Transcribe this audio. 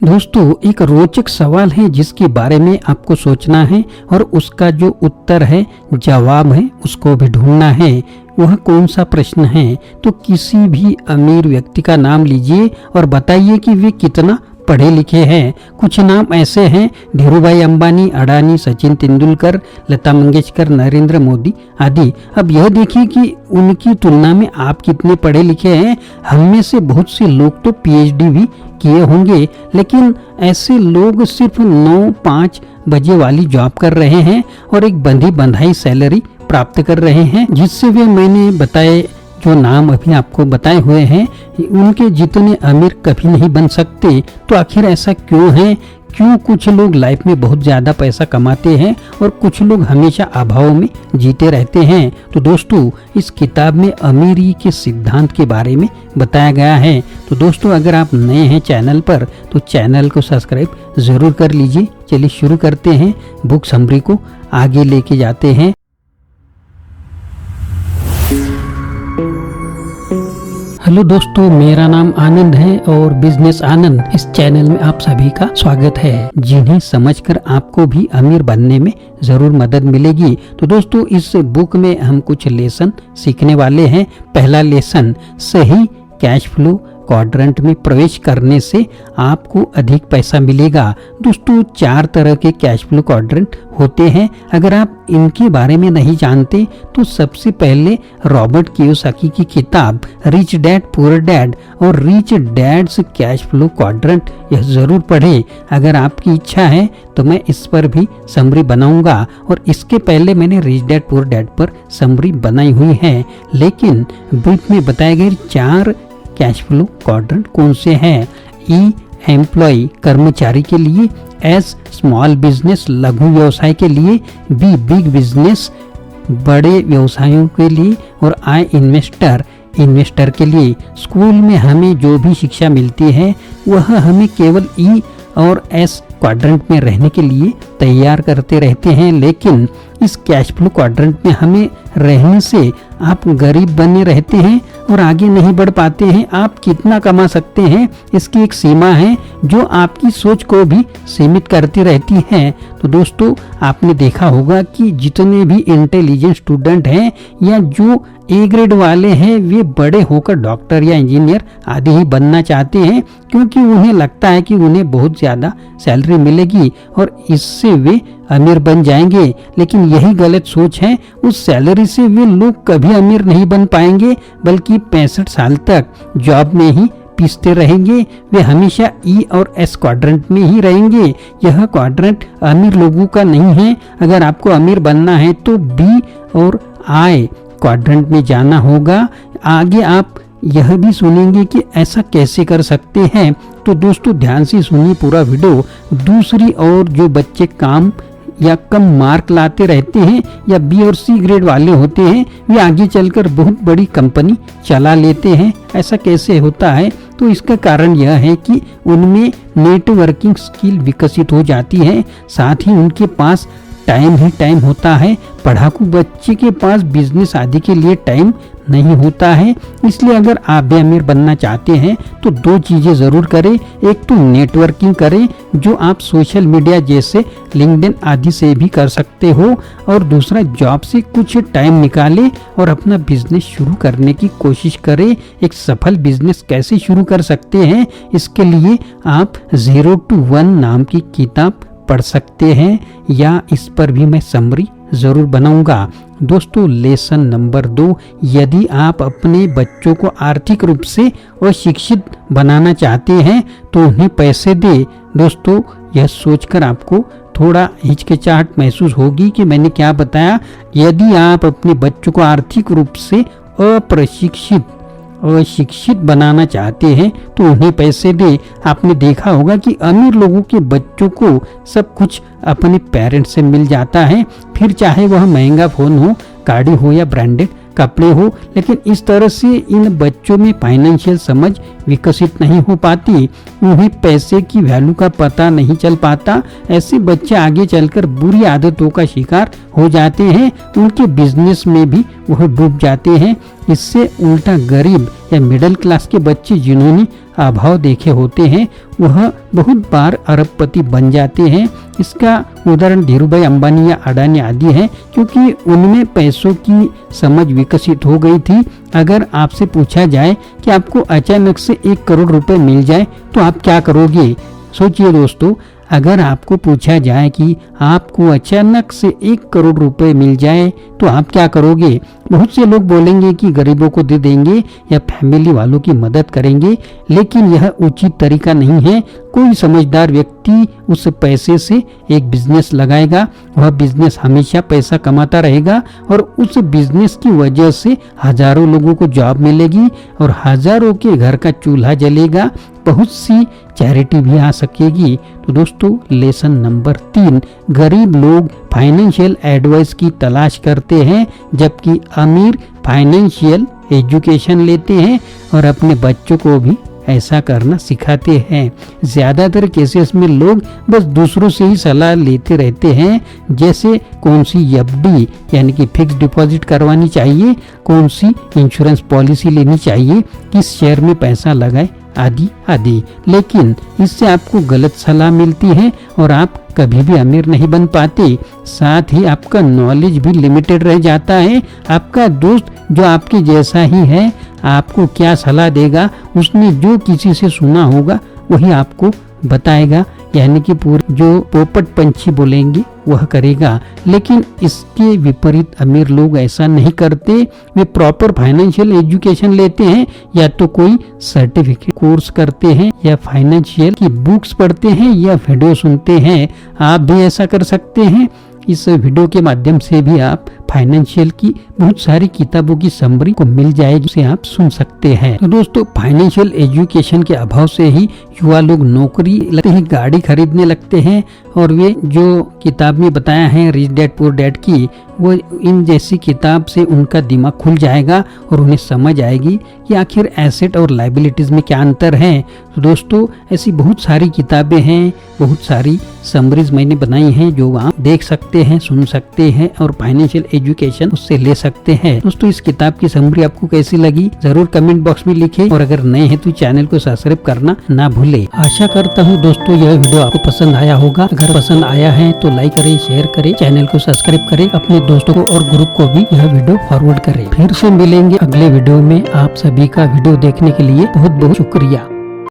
दोस्तों, एक रोचक सवाल है जिसके बारे में आपको सोचना है और उसका जो उत्तर है, जवाब है, उसको भी ढूंढना है। वह कौन सा प्रश्न है? तो किसी भी अमीर व्यक्ति का नाम लीजिए और बताइए कि वे कितना पढ़े लिखे हैं। कुछ नाम ऐसे हैं, धीरूभाई अंबानी, अडानी, सचिन तेंदुलकर, लता मंगेशकर, नरेंद्र मोदी आदि। अब यह देखिए कि उनकी तुलना में आप कितने पढ़े लिखे हैं। हम में से बहुत से लोग तो पीएचडी भी किए होंगे, लेकिन ऐसे लोग सिर्फ 9-5 बजे वाली जॉब कर रहे हैं और एक बंधी बंधाई सैलरी प्राप्त कर रहे हैं, जिससे वे मैंने बताए जो नाम अभी आपको बताए हुए हैं उनके जितने अमीर कभी नहीं बन सकते। तो आखिर ऐसा क्यों है? क्यों कुछ लोग लाइफ में बहुत ज्यादा पैसा कमाते हैं और कुछ लोग हमेशा अभाव में जीते रहते हैं? तो दोस्तों, इस किताब में अमीरी के सिद्धांत के बारे में बताया गया है। तो दोस्तों, अगर आप नए हैं चैनल पर तो चैनल को सब्सक्राइब जरूर कर लीजिए। चलिए शुरू करते हैं, बुक समरी को आगे लेके जाते हैं। हेलो दोस्तों, मेरा नाम आनंद है और बिजनेस आनंद इस चैनल में आप सभी का स्वागत है, जिन्हें समझकर आपको भी अमीर बनने में जरूर मदद मिलेगी। तो दोस्तों, इस बुक में हम कुछ लेसन सीखने वाले हैं। पहला लेसन, सही कैश फ्लो क्वाड्रेंट में प्रवेश करने से आपको अधिक पैसा मिलेगा। दोस्तों, 4 तरह के कैश फ्लो क्वाड्रेंट होते हैं। अगर आप इनके बारे में नहीं जानते तो सबसे पहले रॉबर्ट कियोसाकी की किताब रिच डैड पुअर डैड और rich dad's cash flow quadrant यह जरूर पढ़ें। अगर आपकी इच्छा है तो मैं इस पर भी समरी बनाऊंगा, और इसके पहले मैंने रिच डैड पुअर डैड पर समरी बनाई हुई है। लेकिन बुक में बताए गए 4 कैश फ्लो क्वाड्रेंट कौन से हैं? ई एम्प्लॉय कर्मचारी के लिए, एस स्मॉल बिजनेस लघु व्यवसाय के लिए, बी बिग बिजनेस बड़े व्यवसायों के लिए, और आई इन्वेस्टर के लिए। स्कूल में हमें जो भी शिक्षा मिलती है वह हमें केवल ई और एस क्वाड्रेंट में रहने के लिए तैयार करते रहते हैं, लेकिन इस कैश फ्लो क्वाड्रेंट में हमें रहने से आप गरीब बने रहते हैं और आगे नहीं बढ़ पाते हैं। आप कितना कमा सकते हैं इसकी एक सीमा है जो आपकी सोच को भी सीमित करती रहती है। तो दोस्तों, आपने देखा होगा कि जितने भी इंटेलिजेंट स्टूडेंट हैं या जो ए ग्रेड वाले हैं, वे बड़े होकर डॉक्टर या इंजीनियर आदि ही बनना चाहते हैं, क्योंकि उन्हें लगता है कि उन्हें बहुत ज्यादा सैलरी मिलेगी और इससे वे अमीर बन जाएंगे। लेकिन यही गलत सोच है। उस सैलरी से वे लोग कभी अमीर नहीं बन पाएंगे, बल्कि 65 साल तक जॉब में ही पीसते रहेंगे। वे हमेशा ई और एस क्वाड्रेंट में ही रहेंगे। यह क्वाड्रेंट अमीर लोगों का नहीं है। अगर आपको अमीर बनना है तो बी और आई क्वाड्रेंट में जाना होगा। आगे आप यह भी सुनेंगे कि ऐसा कैसे कर सकते हैं। तो दोस्तों, ध्यान से सुनिए पूरा वीडियो। दूसरी ओर जो बच्चे काम या कम मार्क लाते रहते हैं या बी और सी ग्रेड वाले होते हैं, वे आगे चलकर बहुत बड़ी कंपनी चला लेते हैं। ऐसा कैसे होता है? तो इसका कारण यह है कि उनमें नेटवर्किंग स्किल विकसित हो जाती है, साथ ही उनके पास टाइम ही टाइम होता है। पढ़ाकू बच्चे के पास बिजनेस आदि के लिए टाइम नहीं होता है। इसलिए अगर आप भी अमीर बनना चाहते हैं तो 2 चीजें जरूर करें। एक तो नेटवर्किंग करें, जो आप सोशल मीडिया जैसे लिंक्डइन आदि से भी कर सकते हो, और दूसरा जॉब से कुछ टाइम निकालें और अपना बिजनेस शुरू करने की कोशिश करें। एक सफल बिजनेस कैसे शुरू कर सकते हैं, इसके लिए आप 0 to 1 नाम की किताब पढ़ सकते हैं, या इस पर भी मैं समरी जरूर बनाऊंगा। दोस्तों, लेसन नंबर 2, यदि आप अपने बच्चों को आर्थिक रूप से अशिक्षित बनाना चाहते हैं तो उन्हें पैसे दे। दोस्तों, यह सोचकर आपको थोड़ा हिचकिचाहट महसूस होगी कि मैंने क्या बताया। यदि आप अपने बच्चों को आर्थिक रूप से अशिक्षित बनाना चाहते हैं तो उन्हें पैसे दे। आपने देखा होगा कि अमीर लोगों के बच्चों को सब कुछ अपने पेरेंट्स से मिल जाता है, फिर चाहे वह महंगा फोन हो, गाड़ी हो या ब्रांडेड कपड़े हो। लेकिन इस तरह से इन बच्चों में फाइनेंशियल समझ विकसित नहीं हो पाती, उन्हें पैसे की वैल्यू का पता नहीं चल पाता। ऐसे बच्चे आगे चलकर बुरी आदतों का शिकार हो जाते हैं, उनके बिजनेस में भी वह डूब जाते हैं। इससे उल्टा गरीब या मिडिल क्लास के बच्चे जिन्होंने अभाव देखे होते हैं वह बहुत बार अरबपति बन जाते हैं। इसका उदाहरण धीरूभाई अंबानी या अडानी आदि है, क्योंकि उनमें पैसों की समझ विकसित हो गई थी। अगर आपसे पूछा जाए कि आपको अचानक से 1 करोड़ रुपए मिल जाए तो आप क्या करोगे? सोचिए दोस्तों, अगर आपको पूछा जाए कि आपको अचानक से 1 करोड़ रुपए मिल जाए तो आप क्या करोगे? बहुत से लोग बोलेंगे कि गरीबों को दे देंगे या फैमिली वालों की मदद करेंगे, लेकिन यह उचित तरीका नहीं है। कोई समझदार व्यक्ति उस पैसे से एक बिजनेस लगाएगा, वह बिजनेस हमेशा पैसा कमाता रहेगा और उस बिजनेस की वजह से हजारों लोगों को जॉब मिलेगी और हजारों के घर का चूल्हा जलेगा, बहुत सी चैरिटी भी आ सकेगी। तो दोस्तों, लेसन नंबर 3, गरीब लोग फाइनेंशियल एडवाइस की तलाश करते हैं, जबकि अमीर फाइनेंशियल एजुकेशन लेते हैं और अपने बच्चों को भी ऐसा करना सिखाते हैं। ज्यादातर केसेस में लोग बस दूसरों से ही सलाह लेते रहते हैं, जैसे कौन सी एफडी यानी कि फिक्स डिपॉजिट करवानी चाहिए, कौन सी इंश्योरेंस पॉलिसी लेनी चाहिए, किस शेयर में पैसा लगाए, आदि आदि। लेकिन इससे आपको गलत सलाह मिलती है और आप कभी भी अमीर नहीं बन पाते। साथ ही आपका नॉलेज भी लिमिटेड रह जाता है। आपका दोस्त जो आपके जैसा ही है, आपको क्या सलाह देगा? उसने जो किसी से सुना होगा वही आपको बताएगा, यानी कि पूरे जो पोपट पंछी बोलेंगे वह करेगा। लेकिन इसके विपरीत अमीर लोग ऐसा नहीं करते। वे प्रॉपर फाइनेंशियल एजुकेशन लेते हैं, या तो कोई सर्टिफिकेट कोर्स करते हैं, या फाइनेंशियल की बुक्स पढ़ते हैं, या वीडियो सुनते हैं। आप भी ऐसा कर सकते हैं। इस वीडियो के माध्यम से भी आप फाइनेंशियल की बहुत सारी किताबों की समरी को मिल जाएगी, उसे आप सुन सकते हैं। तो दोस्तों, फाइनेंशियल एजुकेशन के अभाव से ही युवा लोग नौकरी लगते ही गाड़ी खरीदने लगते हैं, और वे जो किताब में बताया है रिच डैड पुअर डैड की, वो इन जैसी किताब से उनका दिमाग खुल जाएगा और उन्हें समझ आएगी कि आखिर एसेट और लायबिलिटीज में क्या अंतर है। तो दोस्तों, ऐसी बहुत सारी किताबें हैं, बहुत सारी समरीज मैंने बनाई हैं जो आप देख सकते हैं, सुन सकते हैं और फाइनेंशियल एजुकेशन उससे ले सकते हैं। दोस्तों, इस किताब की समरी आपको कैसी लगी जरूर कमेंट बॉक्स में लिखें, और अगर नए हैं तो चैनल को सब्सक्राइब करना ना भूले। आशा करता हूँ दोस्तों यह वीडियो आपको पसंद आया होगा। अगर पसंद आया है तो लाइक करें, शेयर करें, चैनल को सब्सक्राइब करें, अपने दोस्तों को और ग्रुप को भी यह वीडियो फॉरवर्ड करें। फिर से मिलेंगे अगले वीडियो में। आप सभी का वीडियो देखने के लिए बहुत बहुत शुक्रिया।